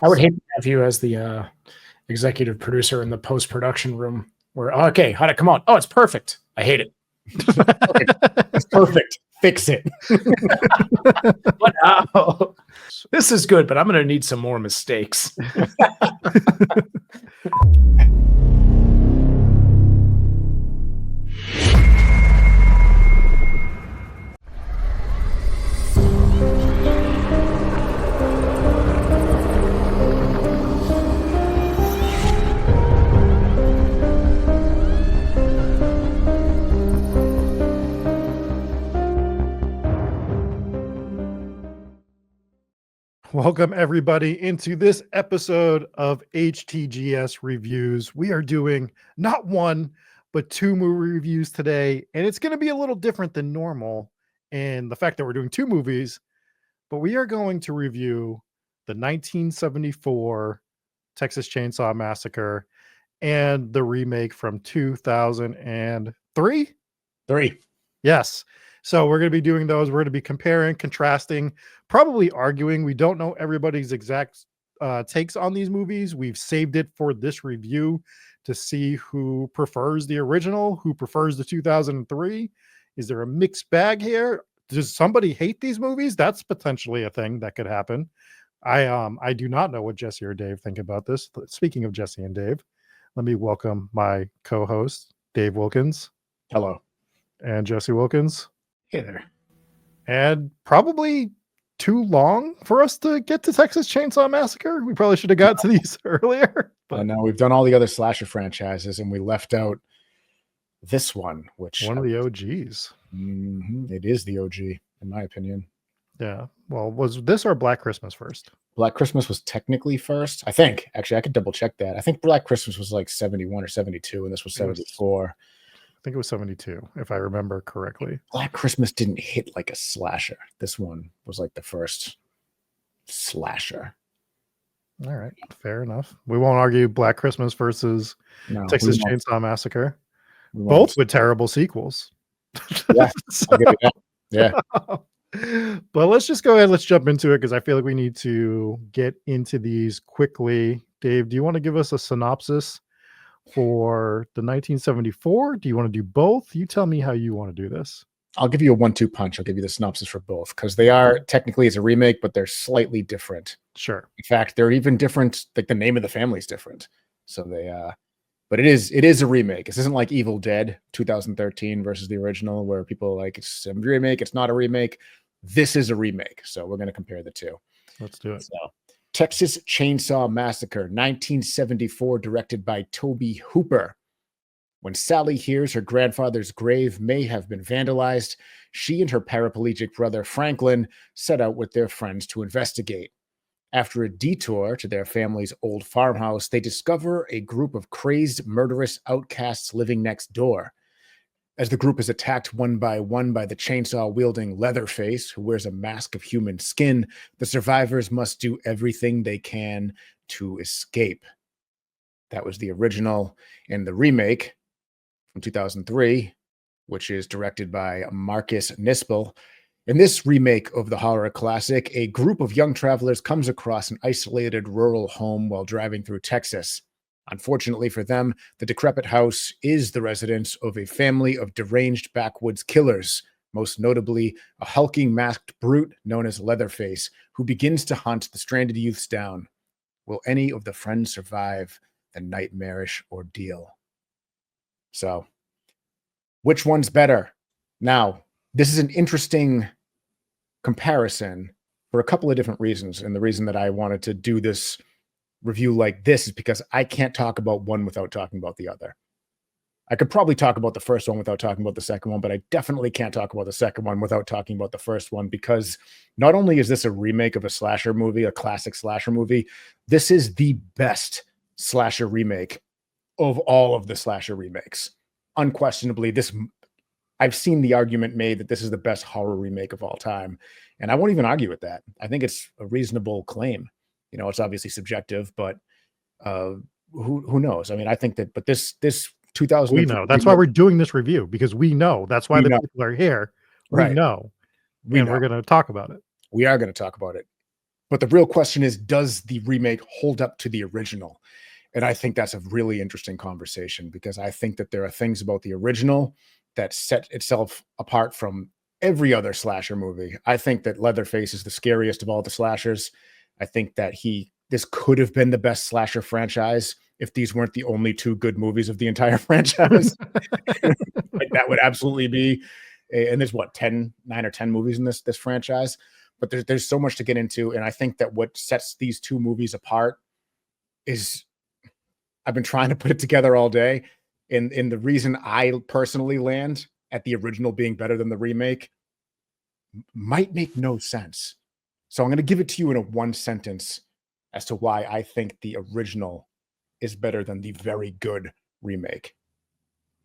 I would hate to have you as the executive producer in the post-production room where, okay, how'd it come out? Oh, it's perfect. I hate it. It's perfect. Fix it. But this is good, but I'm going to need some more mistakes. Welcome everybody into this episode of HTGS Reviews. We are doing not one, but two movie reviews today, and it's going to be a little different than normal in the fact that we're doing two movies, but we are going to review the 1974 Texas Chainsaw Massacre and the remake from 2003. Yes. So we're going to be doing those. We're going to be comparing, contrasting, probably arguing. We don't know everybody's exact takes on these movies. We've saved it for this review to see who prefers the original, who prefers the 2003. Is there a mixed bag here? Does somebody hate these movies? That's potentially a thing that could happen. I do not know what Jesse or Dave think about this. Speaking of Jesse and Dave, let me welcome my co-host, Dave Wilkins. Hello. And Jesse Wilkins. Hey there. And probably too long for us to get to Texas Chainsaw Massacre. We probably should have got to these earlier. But I know we've done all the other slasher franchises and we left out this one, which one of the OGs. It is the OG, in my opinion. Yeah. Well, was this or Black Christmas first? Black Christmas was technically first. I think. Actually, I could double check that. I think Black Christmas was like 71 or 72, and this was 74. I think it was 72, if I remember correctly. Black Christmas didn't hit like a slasher. This one was like the first slasher. All right. Fair enough. We won't argue Black Christmas versus Texas Chainsaw Massacre. Both with terrible sequels. Yeah. I'll give you that. Yeah. But let's just go ahead. Let's jump into it because I feel like we need to get into these quickly. Dave, do you want to give us a synopsis for the 1974? Do you want to do both? You tell me how you want to do this. I'll give you a 1-2 punch. I'll give you the synopsis for both because they are technically it's a remake, but they're slightly different. Sure. In fact, they're even different. Like the name of the family is different. So they, but it is a remake. This isn't like Evil Dead 2013 versus the original, where people are like it's a remake. It's not a remake. This is a remake. So we're going to compare the two. Let's do it. So, Texas Chainsaw Massacre, 1974, directed by Tobe Hooper. When Sally hears her grandfather's grave may have been vandalized, she and her paraplegic brother Franklin set out with their friends to investigate. After a detour to their family's old farmhouse, they discover a group of crazed, murderous outcasts living next door. As the group is attacked one by the chainsaw-wielding Leatherface, who wears a mask of human skin, the survivors must do everything they can to escape. That was the original. And the remake from 2003, which is directed by Marcus Nispel. In this remake of the horror classic, a group of young travelers comes across an isolated rural home while driving through Texas. Unfortunately for them, the decrepit house is the residence of a family of deranged backwoods killers, most notably a hulking masked brute known as Leatherface, who begins to hunt the stranded youths down. Will any of the friends survive the nightmarish ordeal? So, which one's better? Now, this is an interesting comparison for a couple of different reasons, and the reason that I wanted to do this review like this is because I can't talk about one without talking about the other. I could probably talk about the first one without talking about the second one, but I definitely can't talk about the second one without talking about the first one, because not only is this a remake of a slasher movie, a classic slasher movie, this is the best slasher remake of all of the slasher remakes. Unquestionably, I've seen the argument made that this is the best horror remake of all time, and I won't even argue with that. I think it's a reasonable claim. You know, it's obviously subjective, but who knows? I mean, I think that, but this 2000. We know. That's why we're doing this review, because we know. That's why the people are here. We Right. know. And we're going to talk about it. We are going to talk about it. But the real question is, does the remake hold up to the original? And I think that's a really interesting conversation, because I think that there are things about the original that set itself apart from every other slasher movie. I think that Leatherface is the scariest of all the slashers. I think that this could have been the best slasher franchise if these weren't the only two good movies of the entire franchise. Like, that would absolutely be. And there's what, 9 or 10 movies in this franchise, but there's so much to get into. And I think that what sets these two movies apart is, I've been trying to put it together all day. And the reason I personally land at the original being better than the remake might make no sense. So I'm going to give it to you in a one sentence as to why I think the original is better than the very good remake.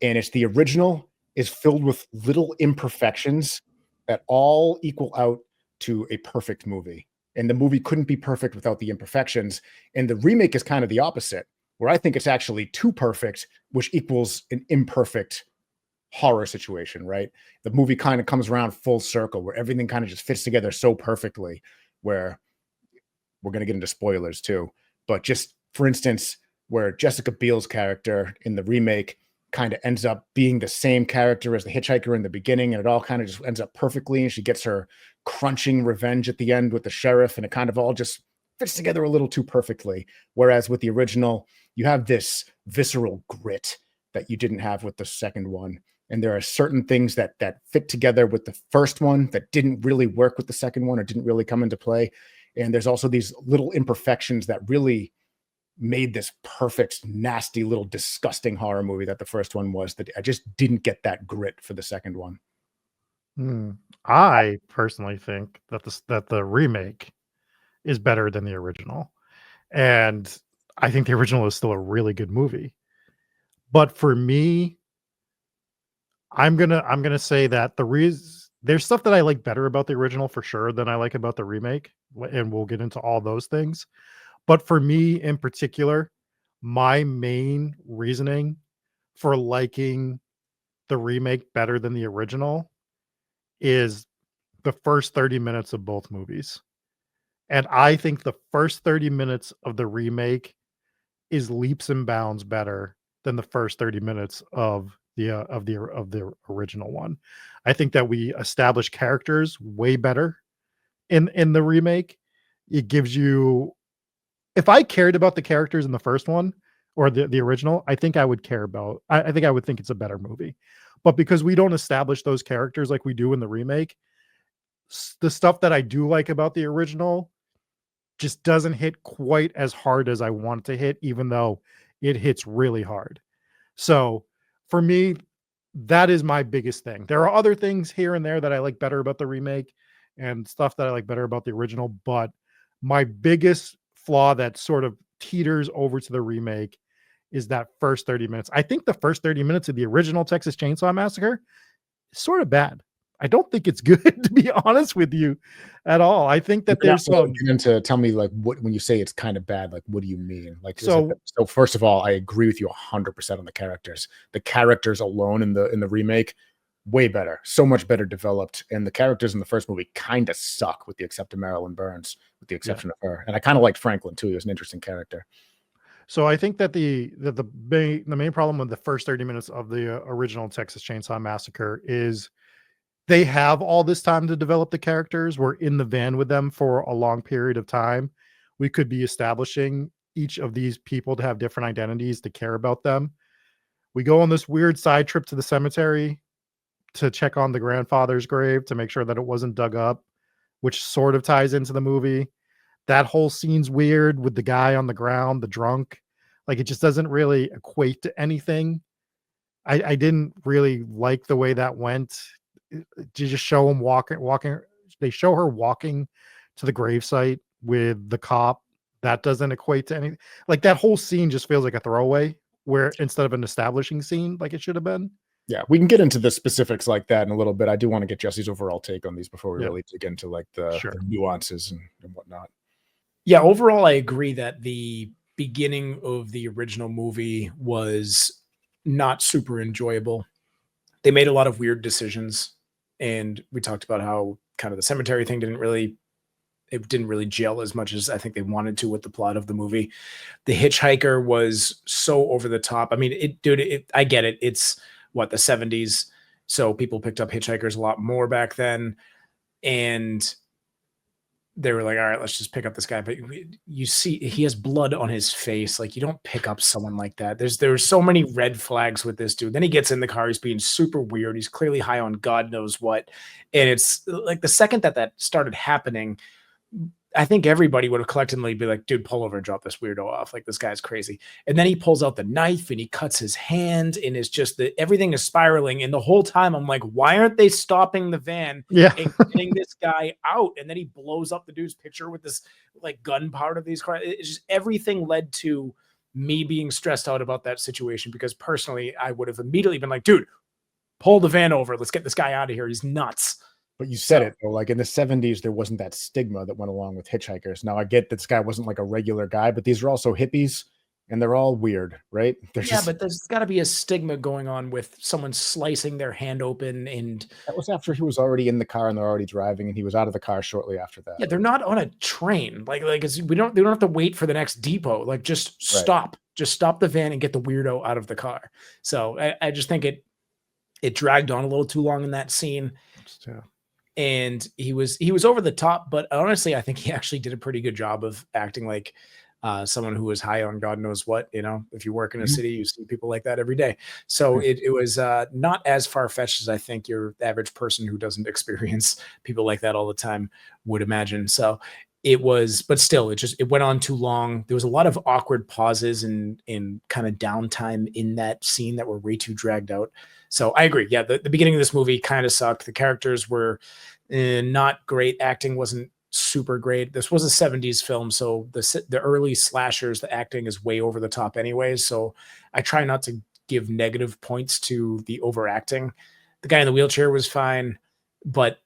And it's the original is filled with little imperfections that all equal out to a perfect movie. And the movie couldn't be perfect without the imperfections. And the remake is kind of the opposite, where I think it's actually too perfect, which equals an imperfect horror situation, right? The movie kind of comes around full circle, where everything kind of just fits together so perfectly, where we're going to get into spoilers too. But just for instance, where Jessica Biel's character in the remake kind of ends up being the same character as the hitchhiker in the beginning, and it all kind of just ends up perfectly, and she gets her crunching revenge at the end with the sheriff, and it kind of all just fits together a little too perfectly. Whereas with the original, you have this visceral grit that you didn't have with the second one. And there are certain things that fit together with the first one that didn't really work with the second one, or didn't really come into play. And there's also these little imperfections that really made this perfect, nasty, little disgusting horror movie that the first one was, that I just didn't get that grit for the second one. I personally think that the remake is better than the original. And I think the original is still a really good movie. But for me, I'm gonna say that there's stuff that I like better about the original for sure than I like about the remake, and we'll get into all those things. But for me in particular, my main reasoning for liking the remake better than the original is the first 30 minutes of both movies. And I think the first 30 minutes of the remake is leaps and bounds better than the first 30 minutes of the original one. I think that we establish characters way better in the remake. It gives you, if I cared about the characters in the first one or the original, I think I would care about, I think I would think it's a better movie. But because we don't establish those characters like we do in the remake, the stuff that I do like about the original just doesn't hit quite as hard as I want it to hit, even though it hits really hard. So for me, that is my biggest thing. There are other things here and there that I like better about the remake, and stuff that I like better about the original. But my biggest flaw that sort of teeters over to the remake is that first 30 minutes. I think the first 30 minutes of the original Texas Chainsaw Massacre is sort of bad. I don't think it's good, to be honest with you, at all. I think that there's some. To tell me, like, what, when you say it's kind of bad, like, what do you mean? Like, So first of all, I agree with you 100% on the characters. The characters alone in the remake, way better, so much better developed. And the characters in the first movie kind of suck, with the exception of Marilyn Burns, with the exception of her. And I kind of liked Franklin too. He was an interesting character. So I think that the main problem with the first 30 minutes of the original Texas Chainsaw Massacre is they have all this time to develop the characters. We're in the van with them for a long period of time. We could be establishing each of these people to have different identities, to care about them. We go on this weird side trip to the cemetery to check on the grandfather's grave to make sure that it wasn't dug up, which sort of ties into the movie. That whole scene's weird with the guy on the ground, the drunk. Like, it just doesn't really equate to anything. I didn't really like the way that went. To just show him walking. They show her walking to the gravesite with the cop. That doesn't equate to anything. Like, that whole scene just feels like a throwaway, where instead of an establishing scene like it should have been. Yeah, we can get into the specifics like that in a little bit. I do want to get Jesse's overall take on these before we really dig into, like, the nuances and whatnot. Yeah, overall, I agree that the beginning of the original movie was not super enjoyable. They made a lot of weird decisions, and we talked about how kind of the cemetery thing didn't really it didn't really gel as much as I think they wanted to with the plot of the movie. The hitchhiker was so over the top. I mean, I get it. It's what, the 70s. So people picked up hitchhikers a lot more back then. And they were like, all right, let's just pick up this guy. But you see, he has blood on his face. Like, you don't pick up someone like that. There's so many red flags with this dude. Then he gets in the car. He's being super weird. He's clearly high on God knows what. And it's like the second that started happening, I think everybody would have collectively be like, dude, pull over and drop this weirdo off. Like, this guy's crazy. And then he pulls out the knife and he cuts his hand, and it's just that everything is spiraling. And the whole time I'm like, why aren't they stopping the van Yeah. and getting this guy out? And then he blows up the dude's picture with this like gunpowder. These cars. It's just everything led to me being stressed out about that situation, because personally, I would have immediately been like, dude, pull the van over. Let's get this guy out of here. He's nuts. But you said it though, like in the 70s, there wasn't that stigma that went along with hitchhikers. Now I get that this guy wasn't like a regular guy, but these are also hippies and they're all weird, right? But there's got to be a stigma going on with someone slicing their hand open. And that was after he was already in the car and they're already driving, and he was out of the car shortly after that. yeah, they're not on a train. They don't have to wait for the next depot. Like, just stop, just stop the van and get the weirdo out of the car. So I just think it dragged on a little too long in that scene. Yeah. And he was over the top, but honestly, I think he actually did a pretty good job of acting like someone who was high on God knows what. You know, if you work in a city, you see people like that every day. So it was not as far-fetched as I think your average person who doesn't experience people like that all the time would imagine. So it was, but still, it went on too long. There was a lot of awkward pauses and kind of downtime in that scene that were way too dragged out. So I agree. Yeah, the beginning of this movie kind of sucked. The characters were not great. Acting wasn't super great. This was a 70s film, so the early slashers, the acting is way over the top anyways. So I try not to give negative points to the overacting. The guy in the wheelchair was fine, but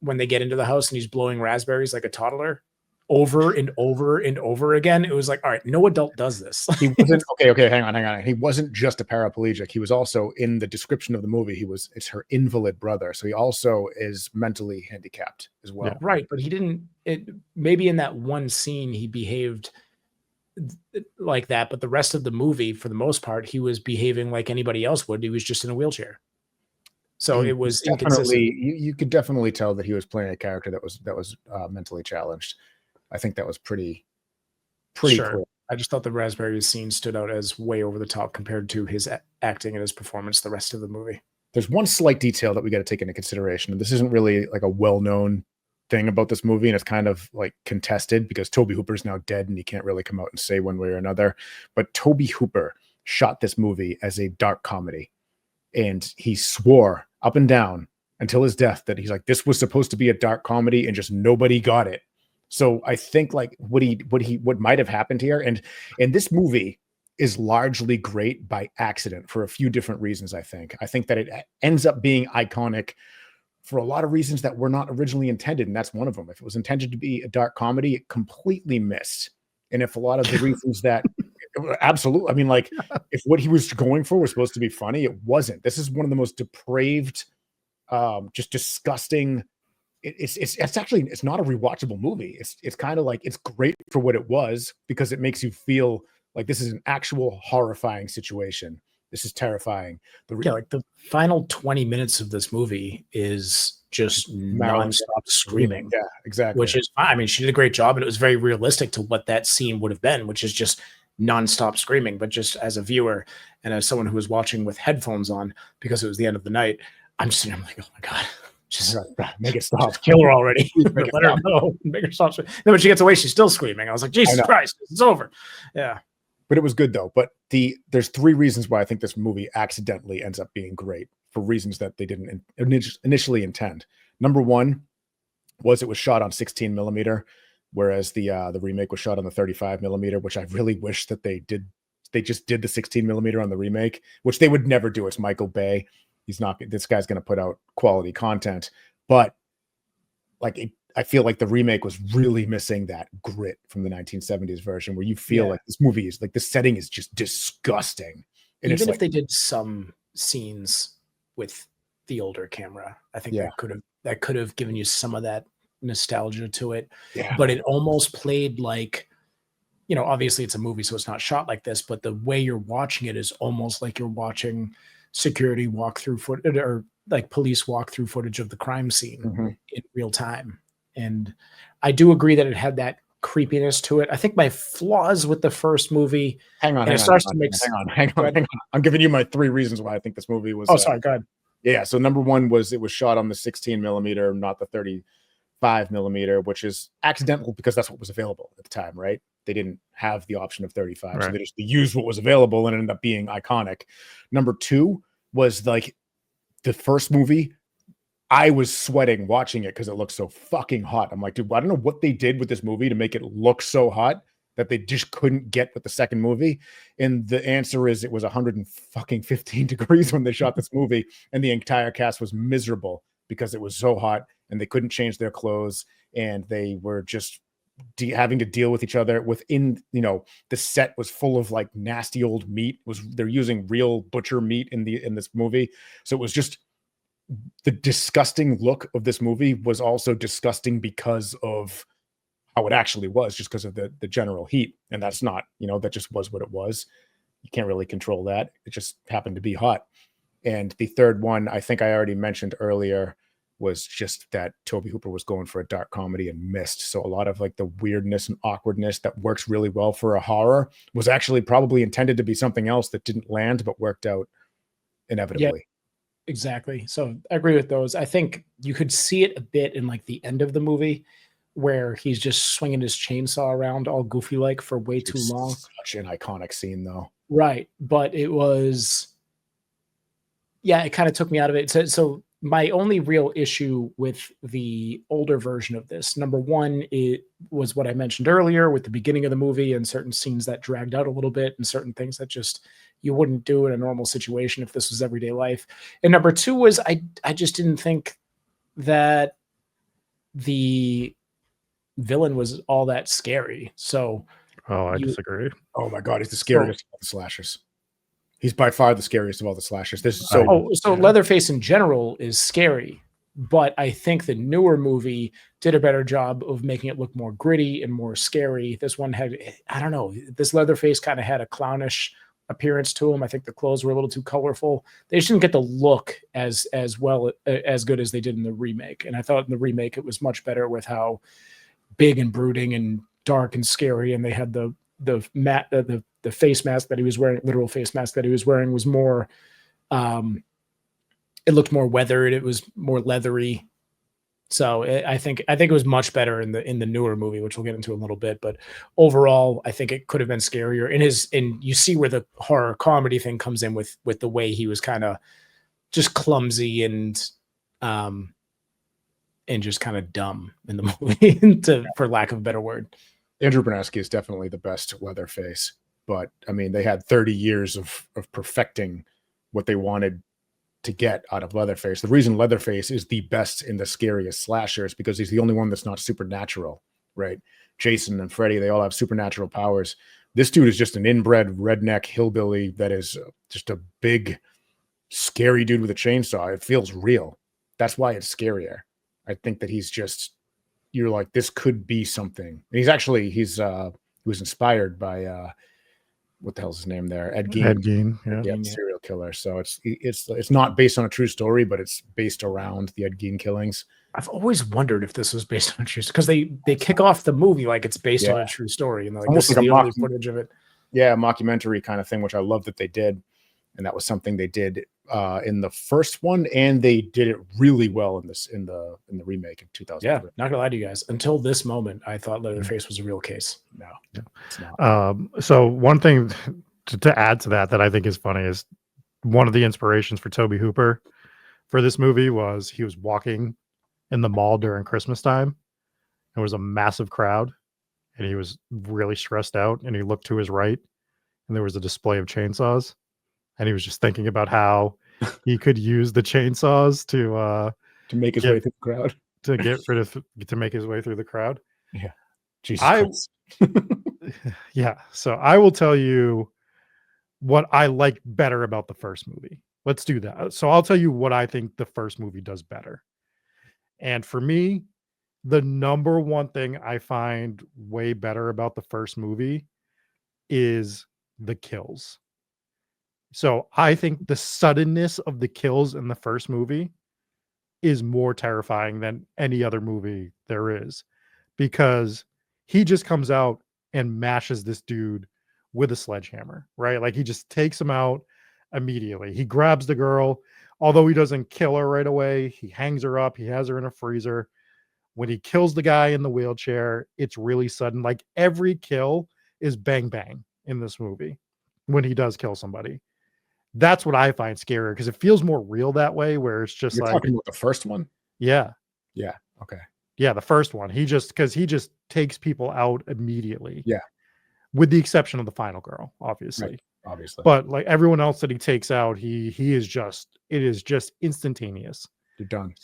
when they get into the house and he's blowing raspberries like a toddler over and over and over again, it was like, all right, no adult does this. He wasn't okay. Hang on. He wasn't just a paraplegic. He was also, in the description of the movie, it's her invalid brother. So he also is mentally handicapped as well. Yeah, right. But he didn't, maybe in that one scene he behaved like that, but the rest of the movie, for the most part, he was behaving like anybody else would. He was just in a wheelchair. So it was inconsistent. You could definitely tell that he was playing a character that was mentally challenged. I think that was pretty sure. Cool. I just thought the raspberries scene stood out as way over the top compared to his acting and his performance the rest of the movie. There's one slight detail that we got to take into consideration. And this isn't really like a well-known thing about this movie, and it's kind of like contested because Tobe Hooper's now dead and he can't really come out and say one way or another. But Tobe Hooper shot this movie as a dark comedy, and he swore up and down until his death that he's like, this was supposed to be a dark comedy and just nobody got it. So I think like what might have happened here, and this movie is largely great by accident for a few different reasons. I think that it ends up being iconic for a lot of reasons that were not originally intended, and that's one of them. If it was intended to be a dark comedy, it completely missed. And if a lot of the reasons that absolutely, I mean, like if what he was going for was supposed to be funny, it wasn't. This is one of the most depraved, just disgusting. It's actually, it's not a rewatchable movie. It's kind of like, it's great for what it was because it makes you feel like this is an actual horrifying situation. This is terrifying. Like the final 20 minutes of this movie is just nonstop screaming. Yeah, exactly. Which is fine. I mean, she did a great job, and it was very realistic to what that scene would have been, which is just nonstop screaming. But just as a viewer and as someone who was watching with headphones on because it was the end of the night, I'm just sitting there like, oh my God. Just make it stop. Just kill her already. Let her know. Make her stop. Then when she gets away, she's still screaming. I was like, Jesus Christ, it's over. Yeah. But it was good though. But there's three reasons why I think this movie accidentally ends up being great for reasons that they didn't initially intend. Number one was it was shot on 16 millimeter, whereas the remake was shot on the 35 millimeter, which I really wish that they just did the 16 millimeter on the remake, which they would never do. It's Michael Bay. This guy's going to put out quality content, but like I feel like the remake was really missing that grit from the 1970s version, where you feel like this movie is like the setting is just disgusting. And even if they did some scenes with the older camera, I think that could have given you some of that nostalgia to it, Yeah. but it almost played like, obviously it's a movie, so it's not shot like this, but the way you're watching it is almost like you're watching security walkthrough footage or like police walkthrough footage of the crime scene Mhm. in real time. And I do agree that it had that creepiness to it. I think my flaws with the first movie, Hang on, and hang it on, starts hang to on, make hang go on, ahead. hang on. I'm giving you my 3 reasons why I think this movie was, Oh, sorry, go ahead. yeah, so number 1 was it was shot on the 16 millimeter, not the 35 millimeter, which is accidental because that's what was available at the time, right? They didn't have the option of 35, so Right. they just used what was available and it ended up being iconic. Number 2 was like the first movie. I was sweating watching it because it looked so fucking hot. I'm like, dude, I don't know what they did with this movie to make it look so hot that they just couldn't get with the second movie. And the answer is it was 115 degrees when they shot this movie, and the entire cast was miserable because it was so hot and they couldn't change their clothes and they were just having to deal with each other within, the set was full of like nasty old meat. They're using real butcher meat in this movie, so it was just the disgusting look of this movie was also disgusting because of how it actually was, just because of the general heat. And that's not, that just was what it was. You can't really control that. It just happened to be hot. And the third one, I think I already mentioned earlier, was just that Toby Hooper was going for a dark comedy and missed. So a lot of like the weirdness and awkwardness that works really well for a horror was actually probably intended to be something else that didn't land, but worked out Yeah, inevitably. exactly. So I agree with those. I think you could see it a bit in like the end of the movie where he's just swinging his chainsaw around all goofy like for way Which too is long. such an iconic scene, though. Right. But it was, yeah, it kind of took me out of it. So my only real issue with the older version of this, number one, it was what I mentioned earlier with the beginning of the movie and certain scenes that dragged out a little bit and certain things that just you wouldn't do in a normal situation if this was everyday life. And number two was I just didn't think that the villain was all that scary. So Oh, I you disagree. Oh my god, he's the so scariest of all the slashers. He's by far the scariest of all the slashers. This is I so so yeah. Leatherface in general is scary, but I think the newer movie did a better job of making it look more gritty and more scary. This one had, I don't know, this Leatherface kind of had a clownish appearance to him. I think the clothes were a little too colorful. They just didn't get the look as well as good as they did in the remake. And I thought in the remake it was much better with how big and brooding and dark and scary. And they had the face mask that he was wearing, literal face mask that he was wearing was more um, it looked more weathered. It was more leathery. So I think it was much better in the newer movie, which we'll get into in a little bit. But overall, I think it could have been scarier. And you see where the horror comedy thing comes in with the way he was kind of just clumsy um and just kind of dumb in the movie, for lack of a better word. Andrew Bernowski is definitely the best Leatherface. But I mean, they had 30 years of perfecting what they wanted to get out of Leatherface. The reason Leatherface is the best in the scariest slasher is because he's the only one that's not supernatural, right? Jason and Freddy, they all have supernatural powers. This dude is just an inbred redneck hillbilly that is just a big, scary dude with a chainsaw. It feels real. That's why it's scarier. I think that you're like, this could be something. And he was inspired by what the hell's his name there? Ed Gein. Ed Gein, yeah. Yeah, serial killer. So it's not based on a true story, but it's based around the Ed Gein killings. I've always wondered if this was based on a true, because they kick off the movie like it's based on Yeah. a true story, and they're like, Almost this like is a the only mock- footage of it. Yeah, a mockumentary kind of thing, which I love that they did. And that was something they did in the first one, and they did it really well in the remake in 2003. Yeah, not gonna lie to you guys. Until this moment, I thought Leatherface was a real case. No, Yeah. it's not. So one thing to add to that I think is funny is one of the inspirations for Toby Hooper for this movie was he was walking in the mall during Christmas time. There was a massive crowd, and he was really stressed out. And he looked to his right, and there was a display of chainsaws, and he was just thinking about how he could use the chainsaws To make his way through the crowd. to make his way through the crowd. Yeah. Jesus Christ. Yeah. So I will tell you what I like better about the first movie. Let's do that. So I'll tell you what I think the first movie does better. And for me, the number one thing I find way better about the first movie is the kills. So I think the suddenness of the kills in the first movie is more terrifying than any other movie there is, because he just comes out and mashes this dude with a sledgehammer, right? Like he just takes him out immediately. He grabs the girl, although he doesn't kill her right away. He hangs her up, he has her in a freezer. When he kills the guy in the wheelchair, it's really sudden. Like every kill is bang bang in this movie when he does kill somebody. That's what I find scarier because it feels more real that way, where it's just You're like, talking about the first one? yeah, Yeah. Okay. yeah, the first one. He just takes people out immediately. Yeah. With the exception of the final girl, obviously. Right. Obviously. But like everyone else that he takes out, he is just, it is just instantaneous. You're done.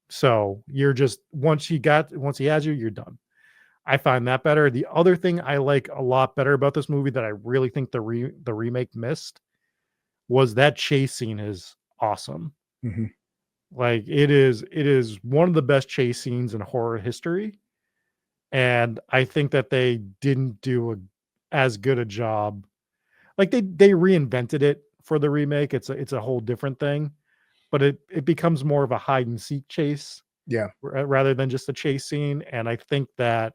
So you're just, once he has you, you're done. I find that better. The other thing I like a lot better about this movie that I really think the remake missed was that chase scene is awesome. Mhm. Like it is one of the best chase scenes in horror history. And I think that they didn't do as good a job. Like they reinvented it for the remake. It's a whole different thing, but it becomes more of a hide and seek chase Yeah. rather than just a chase scene. And I think that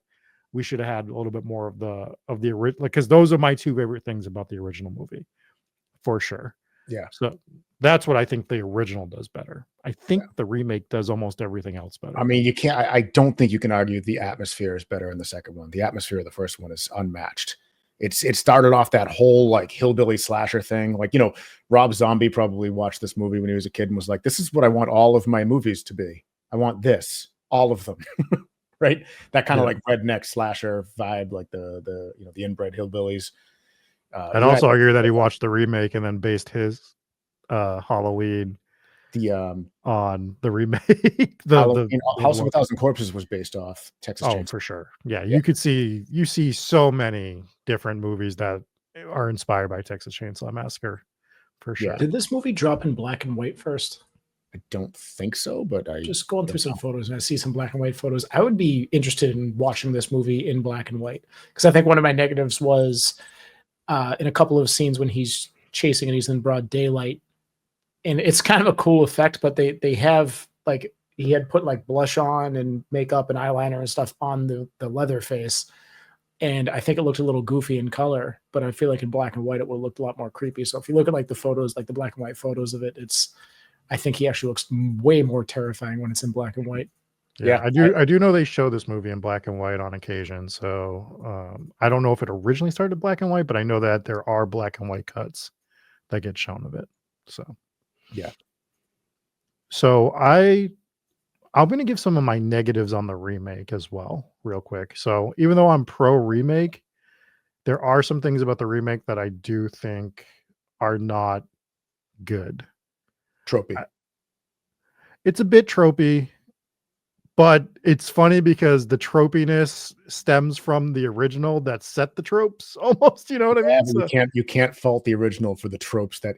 we should have had a little bit more of the original, because those are my two favorite things about the original movie, for sure. Yeah. So that's what I think the original does better. I think the remake does almost everything else better. I mean, you can't. I don't think you can argue the atmosphere is better in the second one. The atmosphere of the first one is unmatched. It started off that whole like hillbilly slasher thing. Like, you know, Rob Zombie probably watched this movie when he was a kid and was like, "This is what I want all of my movies to be. I want this, all of them." Right? That kind of like redneck slasher vibe, like the you know, the inbred hillbillies. I'd also argue that he watched the remake and then based his Halloween on the remake. the House of a Thousand Corpses was based off Texas Chainsaw. For sure. Yeah, you see so many different movies that are inspired by Texas Chainsaw Massacre, for sure. Did this movie drop in black and white first? I don't think so, but I just going through some photos and I see some black and white photos. I would be interested in watching this movie in black and white, because I think one of my negatives was in a couple of scenes when he's chasing and he's in broad daylight, and it's kind of a cool effect, but they have like, he had put like blush on and makeup and eyeliner and stuff on the leather face, and I think it looked a little goofy in color, but I feel like in black and white it would look a lot more creepy. So if you look at like the photos, like the black and white photos of it, I think he actually looks way more terrifying when it's in black and white. Yeah, I do know they show this movie in black and white on occasion. So I don't know if it originally started black and white, but I know that there are black and white cuts that get shown of it. So yeah. So I'm going to give some of my negatives on the remake as well, real quick. So even though I'm pro remake, there are some things about the remake that I do think are not good. Tropey. It's a bit tropey, but it's funny because the tropiness stems from the original that set the tropes almost, you know what I mean? So, you can't fault the original for the tropes that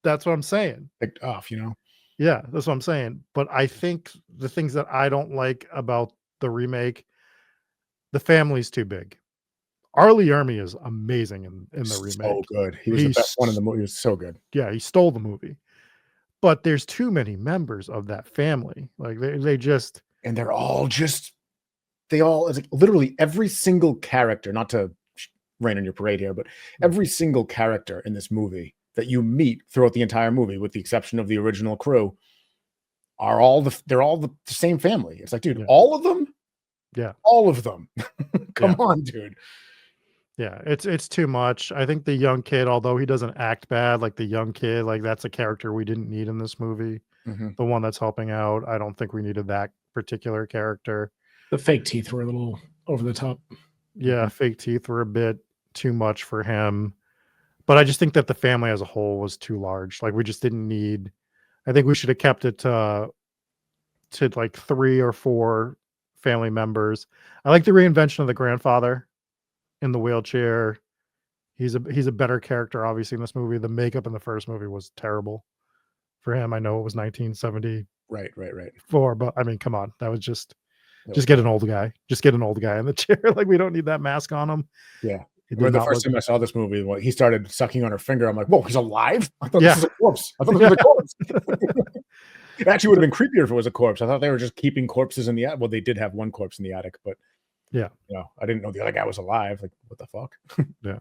that's what I'm saying. Picked off, you know? Yeah, that's what I'm saying. But I think the things that I don't like about the remake, the family's too big. Arlie Ermy is amazing in the remake. So good. He was the best one in the movie. He was so good. Yeah, he stole the movie. But there's too many members of that family. Like they just, and they're all just, it's like literally every single character, not to rain on your parade here, but every single character in this movie that you meet throughout the entire movie, with the exception of the original crew, they're all the same family. It's like, dude, all of them? Yeah. All of them. Come on, dude. Yeah, it's too much. I think the young kid, although he doesn't act bad, like the young kid, like that's a character we didn't need in this movie. Mm-hmm. The one that's helping out, I don't think we needed that particular character. The fake teeth were a little over the top. Yeah, fake teeth were a bit too much for him. But I just think that the family as a whole was too large. Like we just didn't need. I think we should have kept it to like 3 or 4 family members. I like the reinvention of the grandfather in the wheelchair. He's a better character, obviously, in this movie. The makeup in the first movie was terrible for him. I know it was 1970. Right. 4, but I mean, come on, that was just Just get an old guy. Just get an old guy in the chair. Like, we don't need that mask on him. Yeah. It I remember did the not first look. time I saw this movie, when he started sucking on her finger, I'm like, whoa, he's alive? I thought Yeah. this was a corpse. I thought this was a corpse. It actually would have been creepier if it was a corpse. I thought they were just keeping corpses in the attic. Well, they did have one corpse in the attic, but Yeah. you know, I didn't know the other guy was alive. Like, what the fuck? Yeah.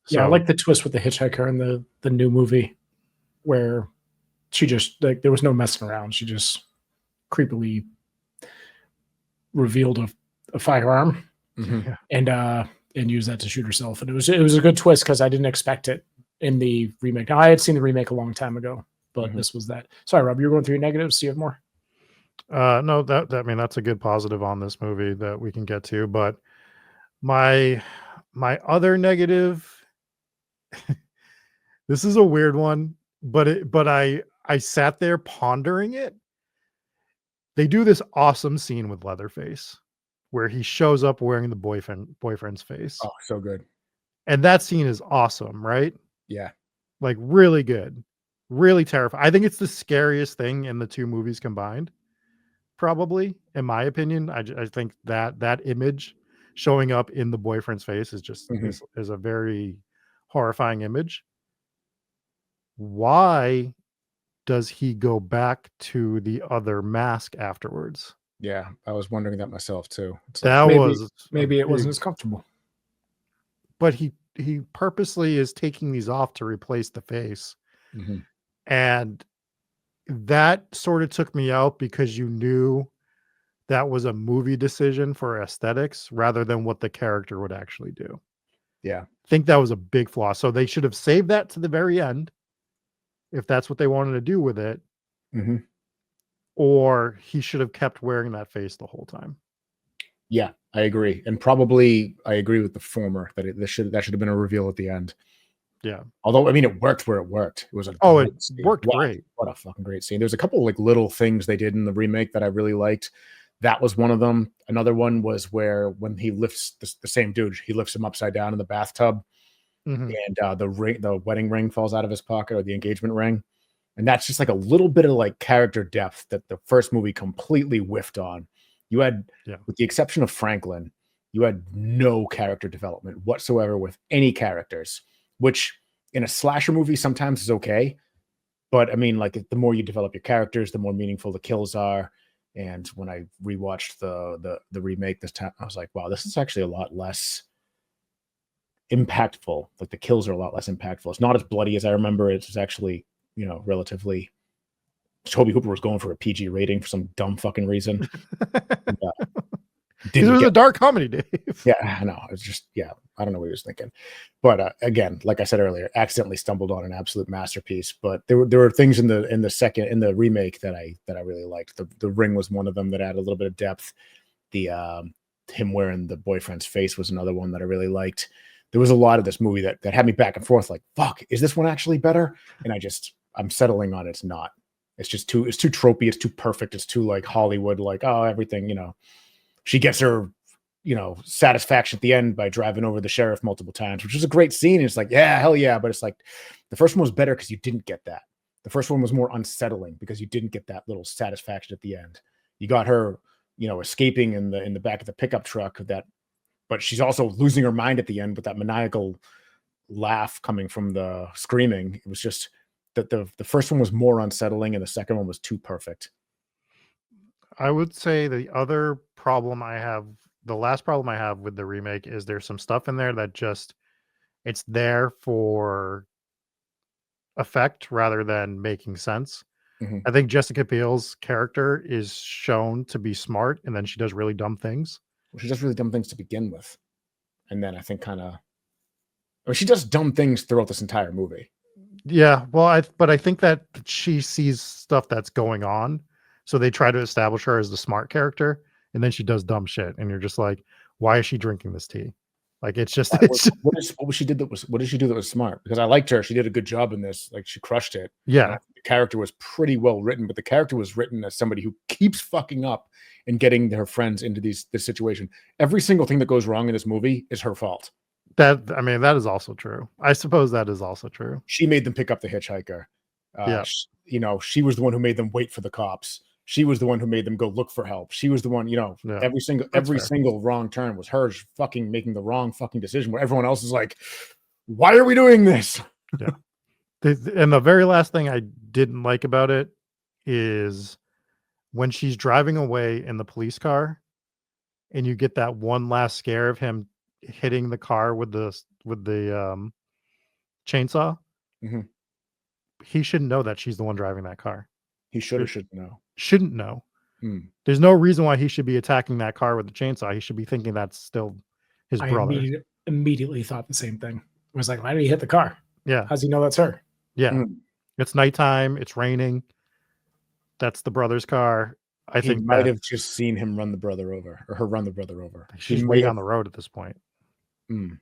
Yeah, I So, like the twist with the hitchhiker in the new movie, where she just like there was no messing around. She just creepily revealed a firearm Mhm. and used that to shoot herself. And it was a good twist because I didn't expect it in the remake. Now, I had seen the remake a long time ago, but this was that. Sorry, Rob, you were going through your negatives. Do you have more? no, that I mean, that's a good positive on this movie that we can get to. But my other negative, this is a weird one, but I sat there pondering it. They do this awesome scene with Leatherface where he shows up wearing the boyfriend's face. Oh, so good. And that scene is awesome, right? Yeah. Like, really good. Really terrifying. I think it's the scariest thing in the two movies combined. Probably, in my opinion. I think that image showing up in the boyfriend's face is just Mhm. is a very horrifying image. Why does he go back to the other mask afterwards? Yeah. I was wondering that myself too. It's like, That was Maybe it wasn't big- as comfortable. but he purposely is taking these off to replace the face. mhm. And that sort of took me out because you knew that was a movie decision for aesthetics rather than what the character would actually do. Yeah. I think that was a big flaw. So they should have saved that to the very end if that's what they wanted to do with it, Mhm. or he should have kept wearing that face the whole time. Yeah, I agree. And probably I agree with the former that that should have been a reveal at the end. Yeah. Although, I mean, it worked where it worked. It was a Oh, great it scene. worked Wow, great. what a fucking great scene. There's a couple like little things they did in the remake that I really liked. That was one of them. Another one was where when he lifts the same dude, he lifts him upside down in the bathtub, Mhm. and the wedding ring falls out of his pocket, or the engagement ring. And that's just like a little bit of like character depth that the first movie completely whiffed on. You had, Yeah. with the exception of Franklin, you had no character development whatsoever with any characters, which in a slasher movie sometimes is okay. But I mean, like, the more you develop your characters, the more meaningful the kills are. And when I rewatched the remake this time, I was like, wow, this is actually a lot less impactful. Like, the kills are a lot less impactful. It's not as bloody as I remember. It's actually, you know, relatively. Toby Hooper was going for a PG rating for some dumb fucking reason. And, It didn't was get a dark comedy, Dave. Yeah, I know. It's just, yeah, I don't know what he was thinking. But again, like I said earlier, accidentally stumbled on an absolute masterpiece. But there were things in the remake that I really liked. The ring was one of them that added a little bit of depth. The him wearing the boyfriend's face was another one that I really liked. There was a lot of this movie that had me back and forth, like, fuck, is this one actually better? And I'm settling on it's not. It's too tropey, it's too perfect, it's too like Hollywood, like, oh, everything, you know. She gets her, you know, satisfaction at the end by driving over the sheriff multiple times, which was a great scene. And it's like, yeah, hell yeah. But it's like the first one was better because you didn't get that. The first one was more unsettling because you didn't get that little satisfaction at the end. You got her, you know, escaping in the back of the pickup truck, but she's also losing her mind at the end with that maniacal laugh coming from the screaming. It was just that the first one was more unsettling and the second one was too perfect. I would say the last problem I have with the remake is there's some stuff in there that just it's there for effect rather than making sense. Mhm. I think Jessica Biel's character is shown to be smart and then she does really dumb things. Well, she does really dumb things to begin with. And then I think she does dumb things throughout this entire movie. Yeah, well, I think that she sees stuff that's going on, so they try to establish her as the smart character, and then she does dumb shit, and you're just like, why is she drinking this tea? Like, it's just, it's just, What she did that was, what did she do that was smart? Because I liked her. She did a good job in this. Like, she crushed it. And yeah, the character was pretty well written, but the character was written as somebody who keeps fucking up and getting her friends into this situation. Every single thing that goes wrong in this movie is her fault. I mean, that is also true. I suppose that is also true. She made them pick up the hitchhiker. Yeah. You know, she was the one who made them wait for the cops. She was the one who made them go look for help. She was the one, Yeah, every fair. single wrong turn was her fucking making the wrong fucking decision where everyone else is like, why are we doing this? Yeah. And the very last thing I didn't like about it is when she's driving away in the police car and you get that one last scare of him hitting the car with the chainsaw. Mhm. He shouldn't know that she's the one driving that car. He should or shouldn't know. Shouldn't know. Hmm. There's no reason why he should be attacking that car with the chainsaw. He should be thinking that's still his I brother. immediately thought the same thing. I was like, why did he hit the car? Yeah. How's he know that's her? Yeah. Mm. It's nighttime. It's raining. That's the brother's car. I He think might that have just seen him run the brother over, or her run the brother over. she's He way may down have- the road at this point. Mm.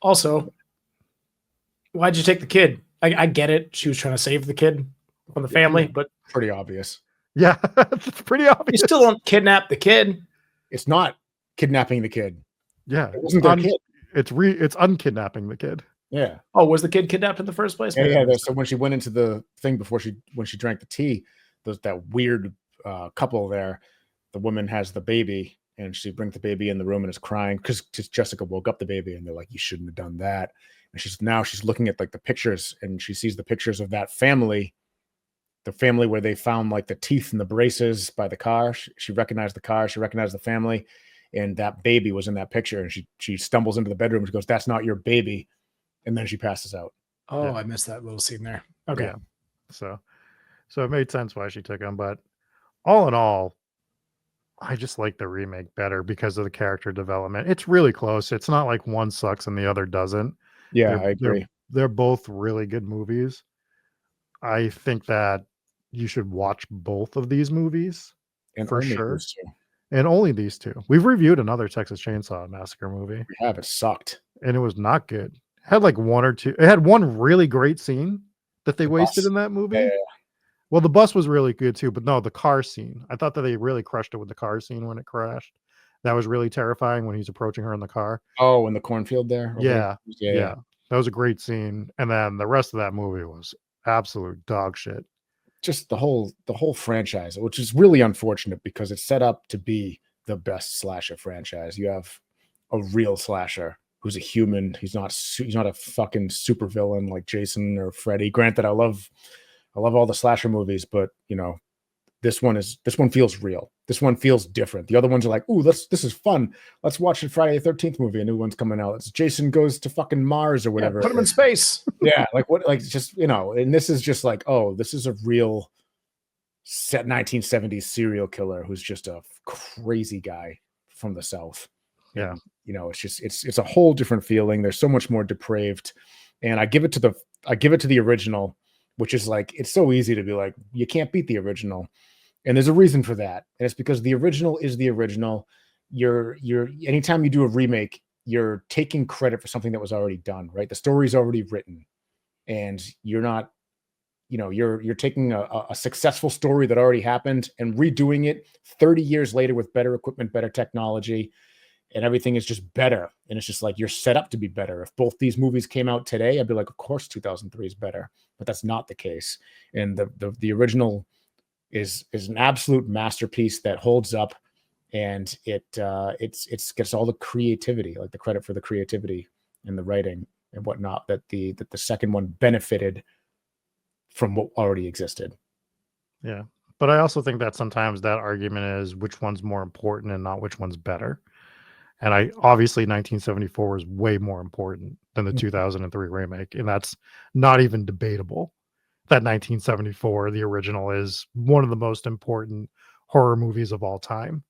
Also, why'd you take the kid? I get it. She was trying to save the kid from the family, but Pretty obvious. Yeah, it's pretty you obvious. still don't kidnap the kid. It's not kidnapping the kid. Yeah, It wasn't their kid. it's unkidnapping the kid. Yeah. Oh, was the kid kidnapped in the first place? Yeah. So when she went into the thing when she drank the tea, there's that weird couple there. The woman has the baby, and she brings the baby in the room and is crying because Jessica woke up the baby, and they're like, "You shouldn't have done that." And she's looking at like the pictures, and she sees the pictures of that family, the family where they found like the teeth and the braces by the car. She recognized the car, she recognized the family, and that baby was in that picture. And she stumbles into the bedroom. She goes, "That's not your baby," and then she passes out. Oh, Yeah. I missed that little scene there. Okay. Yeah. So it made sense why she took him, but all in all, I just like the remake better because of the character development. It's really close. It's not like one sucks and the other doesn't. Yeah, I agree. They're both really good movies. I think that you should watch both of these movies And for only sure. those two. And only these two. We've reviewed another Texas Chainsaw Massacre movie, We have. It sucked. and it was not good. It had like one or two. It had one really great scene that they The wasted bus. in that movie. Yeah. Well, the bus was really good too, but no, the car scene. I thought that they really crushed it with the car scene when it crashed. That was really terrifying when he's approaching her in the car. Oh, in the cornfield there? Yeah. Yeah. That was a great scene. And then the rest of that movie was absolute dog shit. Just the whole franchise, which is really unfortunate because it's set up to be the best slasher franchise. You have a real slasher who's a human. He's not a fucking supervillain like Jason or Freddy. Granted, I love all the slasher movies, but this one feels real. This one feels different. The other ones are like, ooh, this is fun. Let's watch a Friday the 13th movie. A new one's coming out. It's Jason goes to fucking Mars or whatever. Yeah, put him in space. Yeah, like what? Like just and this is just like, oh, this is a real set 1970s serial killer who's just a crazy guy from the South. Yeah. And, it's just it's a whole different feeling. There's so much more depraved, and I give it to the original, which is like, it's so easy to be like, you can't beat the original. And there's a reason for that. And it's because the original is the original. You're anytime you do a remake, you're taking credit for something that was already done, right? The story's already written, and you're not, you're taking a successful story that already happened and redoing it 30 years later with better equipment, better technology, and everything is just better. And it's just like, you're set up to be better. If both these movies came out today, I'd be like, of course 2003 is better, but that's not the case. And the original is an absolute masterpiece that holds up, and it gets all the creativity, like the credit for the creativity and the writing and whatnot, that the second one benefited from what already existed. Yeah. But I also think that sometimes that argument is which one's more important and not which one's better. And obviously 1974 is way more important than the 2003 remake. And that's not even debatable. That 1974, the original, is one of the most important horror movies of all time.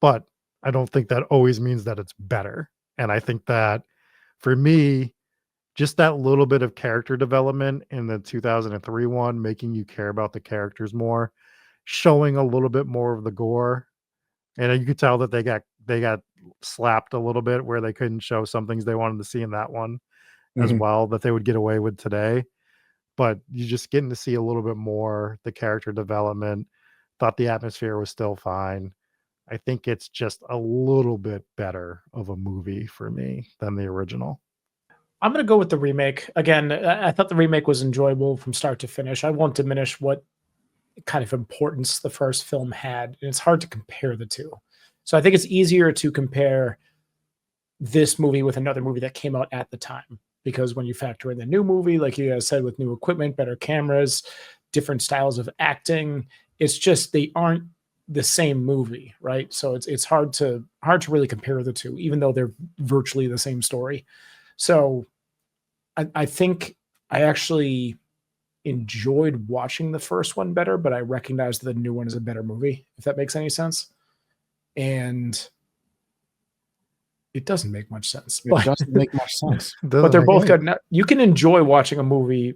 But I don't think that always means that it's better. And I think that for me, just that little bit of character development in the 2003 one, making you care about the characters more, showing a little bit more of the gore. And you could tell that they got slapped a little bit where they couldn't show some things they wanted to see in that one as well that they would get away with today. But you just getting to see a little bit more the character development. Thought the atmosphere was still fine. I think it's just a little bit better of a movie for me than the original. I'm going to go with the remake. Again, I thought the remake was enjoyable from start to finish. I won't diminish what kind of importance the first film had, and it's hard to compare the two. So I think it's easier to compare this movie with another movie that came out at the time, because when you factor in the new movie, like you guys said, with new equipment, better cameras, different styles of acting, it's just they aren't the same movie, right? So it's hard to really compare the two, even though they're virtually the same story. So I think I actually enjoyed watching the first one better, but I recognize that the new one is a better movie, if that makes any sense. And it doesn't make much sense. It doesn't make much sense. But they're both good. You can enjoy watching a movie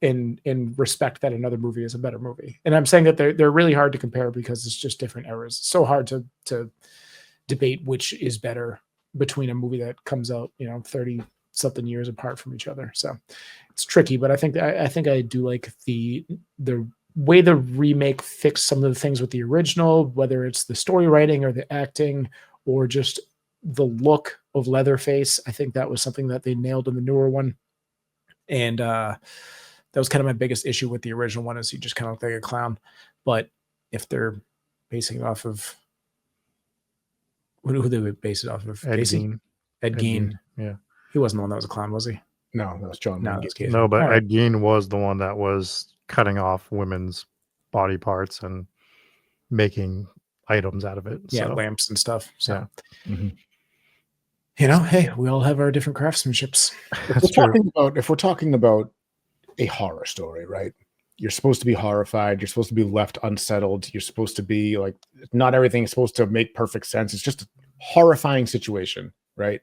in respect that another movie is a better movie. And I'm saying that they're really hard to compare because it's just different eras. It's so hard to debate which is better between a movie that comes out, 30 something years apart from each other. So it's tricky, but I think I do like the way the remake fixed some of the things with the original, whether it's the story writing or the acting or just the look of Leatherface. I think that was something that they nailed in the newer one. And that was kind of my biggest issue with the original one, is he just kind of looked like a clown. But if they're basing it off of, who they would base it off of? Ed Gein. Ed Gein. Yeah. He wasn't the one that was a clown, was he? No, that was John. No, that was Casey. No, but All right. Ed Gein was the one that was cutting off women's body parts and making items out of it. Yeah, so. lamps and stuff. So, Yeah. Mm-hmm. Hey, we all have our different craftsmanships. If we're talking about a horror story, right? You're supposed to be horrified. You're supposed to be left unsettled. You're supposed to be like, not everything is supposed to make perfect sense. It's just a horrifying situation, right?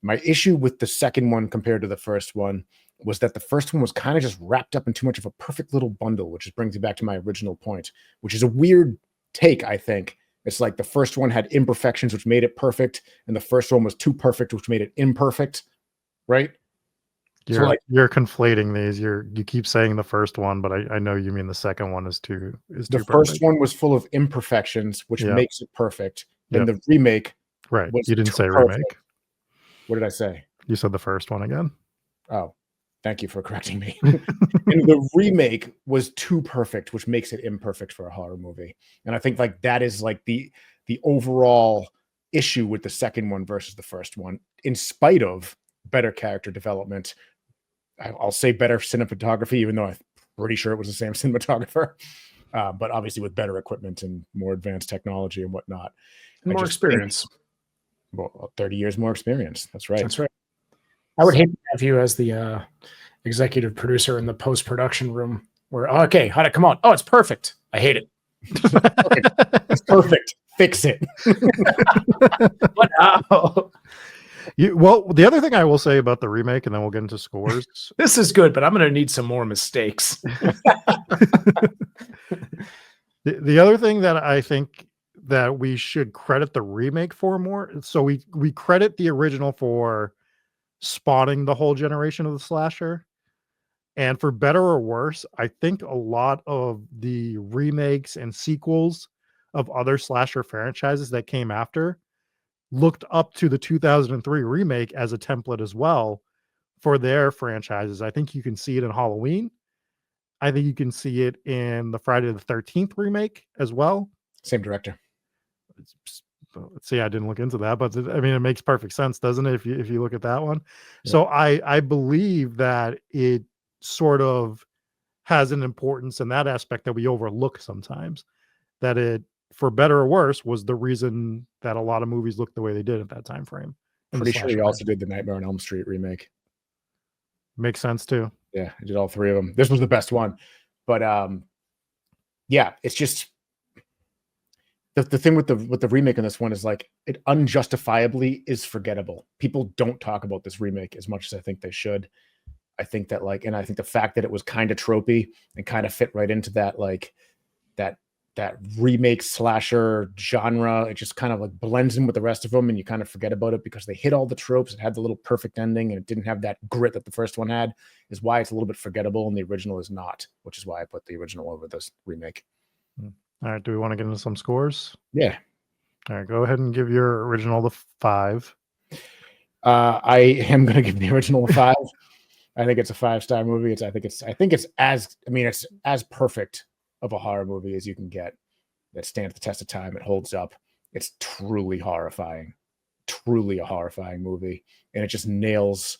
My issue with the second one compared to the first one was that the first one was kind of just wrapped up in too much of a perfect little bundle, which just brings me back to my original point, which is a weird take, I think. It's like the first one had imperfections, which made it perfect, and the first one was too perfect, which made it imperfect, right? You're conflating these. You keep saying the first one, but I know you mean the second one is too the first one was full of imperfections, which makes it perfect. Then the remake, right? Was you didn't say perfect. remake. What did I say? You said the first one again. Oh, thank you for correcting me. And the remake was too perfect, which makes it imperfect for a horror movie. And I think like that is like the overall issue with the second one versus the first one, in spite of better character development. I'll say better cinematography, even though I'm pretty sure it was the same cinematographer, but obviously with better equipment and more advanced technology and whatnot. And more experience. Well, 30 years more experience. That's right. That's right. I would hate to have you as the executive producer in the post-production room where, okay, how'd it come out? Oh, it's perfect. I hate it. It's perfect. Fix it. But how? Well, the other thing I will say about the remake, and then we'll get into scores. This is good, but I'm going to need some more mistakes. The other thing that I think that we should credit the remake for more, so we credit the original for spawning the whole generation of the slasher, and for better or worse, I think a lot of the remakes and sequels of other slasher franchises that came after looked up to the 2003 remake as a template as well for their franchises. I think you can see it in Halloween. I think you can see it in the Friday the 13th remake as well. Same director. See, I didn't look into that, but I mean, it makes perfect sense, doesn't it? If you look at that one. Yeah. So I believe that it sort of has an importance in that aspect that we overlook sometimes, that it, for better or worse, was the reason that a lot of movies looked the way they did at that time frame. Pretty sure he also did the Nightmare on Elm Street remake. Makes sense too. Yeah, I did all three of them. This was the best one. But yeah, it's just the thing with the remake in this one is like it unjustifiably is forgettable. People don't talk about this remake as much as I think they should. I think that and I think the fact that it was kind of tropey and kind of fit right into that that remake slasher genre, it just kind of like blends in with the rest of them, and you kind of forget about it because they hit all the tropes. It had the little perfect ending, and it didn't have that grit that the first one had, is why it's a little bit forgettable, and the original is not, which is why I put the original over this remake. All right, do we want to get into some scores? Yeah. All right, go ahead and give your original the 5. I am going to give the original a 5. I think it's a 5-star movie. I think it's as perfect of a horror movie as you can get that stands the test of time. It holds up. It's truly horrifying, truly a horrifying movie, and it just nails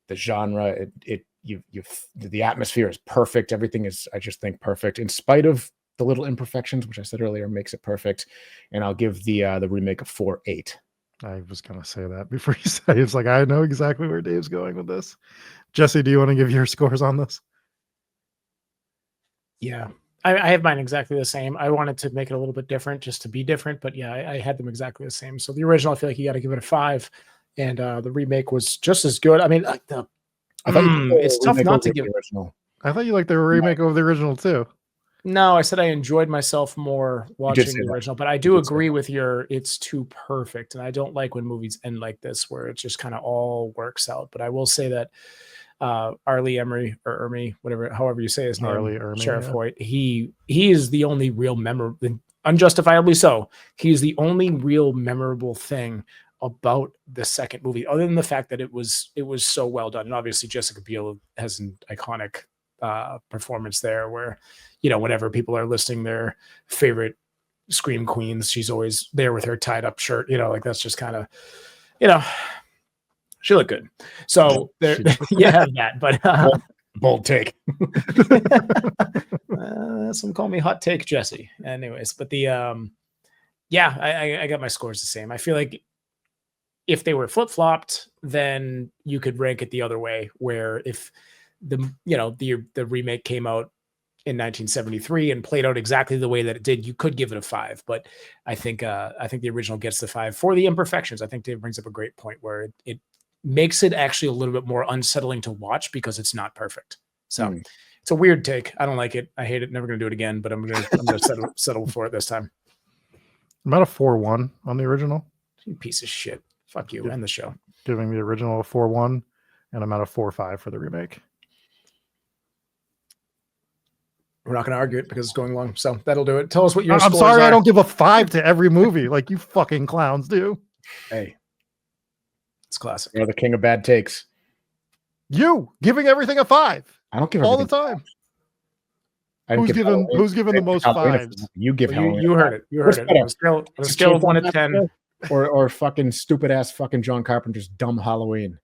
the genre. The atmosphere is perfect. Everything is, I just think, perfect in spite of the little imperfections, which I said earlier makes it perfect. And I'll give the remake a 4.8. I was gonna say that before you said it. It's like I know exactly where Dave's going with this. Jesse, do you want to give your scores on this? Yeah, I have mine exactly the same. I wanted to make it a little bit different just to be different, but yeah, I had them exactly the same. So the original, I feel like you got to give it a 5, and the remake was just as good. I mean, like it's tough not to give. Original. I thought you liked the remake of the original too. No, I said I enjoyed myself more watching the original, but I do agree with it's too perfect. And I don't like when movies end like this, where it just kind of all works out. But I will say that Arlie Emery or Ermy, however you say his name, Sheriff Hoyt, he is the only real memorable, unjustifiably so. He is the only real memorable thing about the second movie, other than the fact that it was so well done. And obviously Jessica Biel has an iconic performance there, where, you know, whenever people are listing their favorite scream queens, she's always there with her tied up shirt, you know, like that's just kind of, you know, she looked good. So there you have that, but bold take. Some call me hot take Jesse. Anyways, but the I got my scores the same. I feel like if they were flip-flopped, then you could rank it the other way, where if the remake came out in 1973 and played out exactly the way that it did, you could give it a 5. But I think the original gets the 5 for the imperfections. I think Dave brings up a great point where it makes it actually a little bit more unsettling to watch because it's not perfect. So it's a weird take. I don't like it. I hate it. Never going to do it again, but I'm going to settle for it this time. I'm at a 4.1 on the original. You piece of shit. Fuck you. End the show. Giving the original a 4.1, and I'm at a 4.5 for the remake. We're not going to argue it because it's going long. So that'll do it. Tell us what your I'm scores sorry are. I don't give a 5 to every movie like you fucking clowns do. Hey, it's classic. You're the king of bad takes. You giving everything a 5. I don't give all the time. Who's given the most 5s? You give Halloween. You heard it. You heard it. On a scale of 1 to 10. Or fucking stupid ass fucking John Carpenter's dumb Halloween.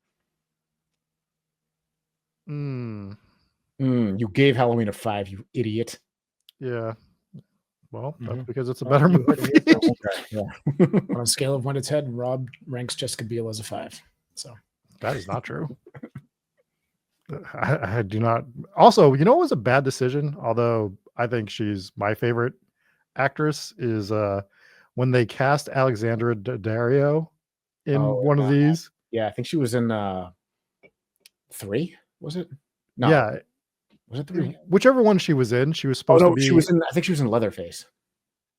You gave Halloween a 5, you idiot. Yeah. Well, that's because it's a better movie. Yeah. On a scale of 1 to 10, Rob ranks Jessica Biel as a 5. So that is not true. I do not. Also, you know what was a bad decision? Although I think she's my favorite actress, is when they cast Alexandra Daddario in one of these. Yeah, I think she was in 3. Was it? No. Yeah. Was it 3? Whichever one she was in, she was supposed to be. She was in. I think she was in Leatherface.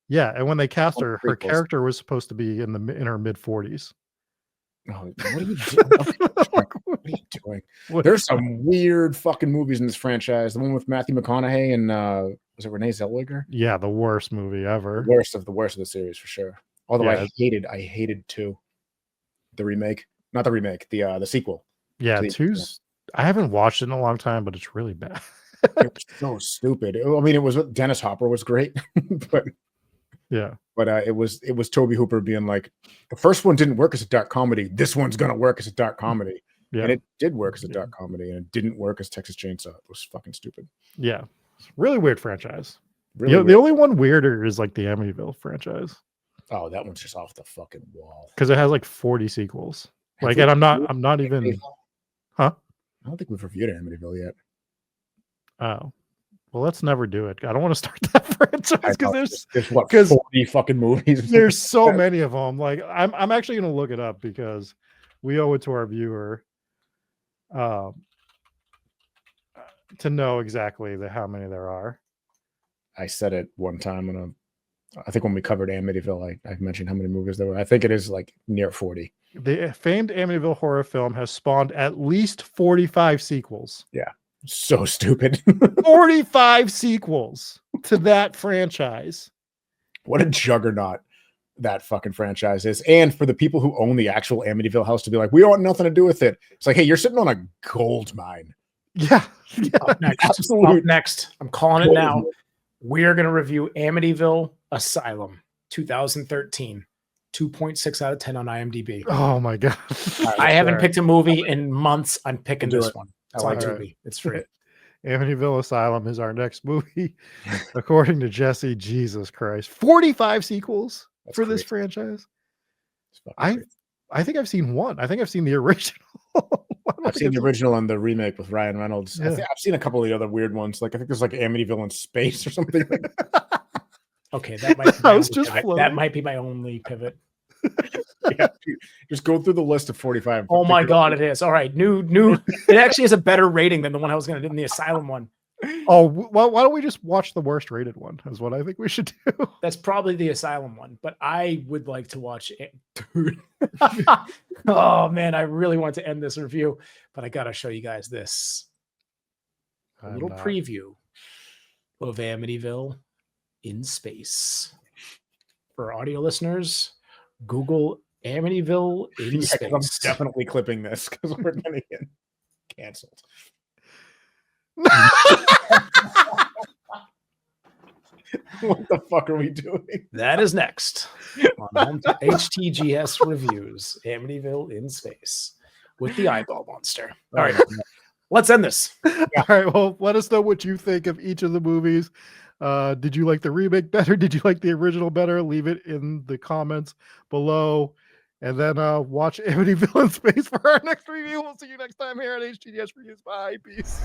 Yeah, and when they cast her, her character was supposed to be in her mid-40s. Oh, what are you doing? What are you doing? There's some weird fucking movies in this franchise. The one with Matthew McConaughey and was it Renee Zellweger? Yeah, the worst movie ever. The worst of the series for sure. Although I hated 2. The remake, not the remake, the sequel. Yeah, 2's. I haven't watched it in a long time, but it's really bad. It was so stupid. I mean, it was Dennis Hopper was great, but yeah. But it was Toby Hooper being like, the first one didn't work as a dark comedy. This one's gonna work as a dark comedy. Yeah. And it did work as a dark comedy, and it didn't work as Texas Chainsaw. It was fucking stupid. Yeah. Really weird franchise. Really weird. The only one weirder is like the Amityville franchise. Oh, that one's just off the fucking wall. Because it has like 40 sequels. Like, and I'm not even. Huh? I don't think we've reviewed Amityville yet. Oh. Well, let's never do it. I don't want to start that franchise because there's what 40 fucking movies. There's so many of them. Like, I'm actually going to look it up because we owe it to our viewer to know exactly how many there are. I said it one time I think when we covered Amityville, I mentioned how many movies there were. I think it is like near 40. The famed Amityville horror film has spawned at least 45 sequels. Yeah. So stupid. 45 sequels to that franchise. What a juggernaut that fucking franchise is. And for the people who own the actual Amityville house to be like, we want nothing to do with it. It's like, hey, you're sitting on a gold mine. Yeah. Up next. Up next. I'm calling it now. we're going to review Amityville Asylum 2013. 2.6 out of 10 on IMDb. Oh my god. I haven't picked a movie in months. I'm picking We'll do this it. one. I It's like on it. Tubi. It's free. Amityville Asylum is our next movie. According to Jesse, Jesus Christ. 45 sequels That's for this crazy. franchise. It's fucking I crazy. I think I've seen one. I think I've seen the original. I don't I've think seen the I've original and the remake with Ryan Reynolds. Yeah. I've seen a couple of the other weird ones. Like I think there's like Amityville in space or something. Like that. Okay, that might be I my was only just pivot. floating. That might be my only pivot. Yeah, just go through the list of 45. Oh my god, it is. All right, new. It actually has a better rating than the one I was going to do in the Asylum one. Oh, well, why don't we just watch the worst rated one? Is what I think we should do. That's probably the Asylum one, but I would like to watch it. Dude. Oh man, I really want to end this review, but I got to show you guys this. A little preview of Amityville in space. For audio listeners, Google Amityville in space. I'm definitely clipping this because we're gonna get canceled. What the fuck are we doing? That is next on HTGS Reviews, Amityville in Space with the eyeball monster. All right, let's end this. All right, well, let us know what you think of each of the movies. Did you like the remake better? Did you like the original better? Leave it in the comments below. And then watch Amityville in Space for our next review. We'll see you next time here at HTGS Reviews. Bye. Peace.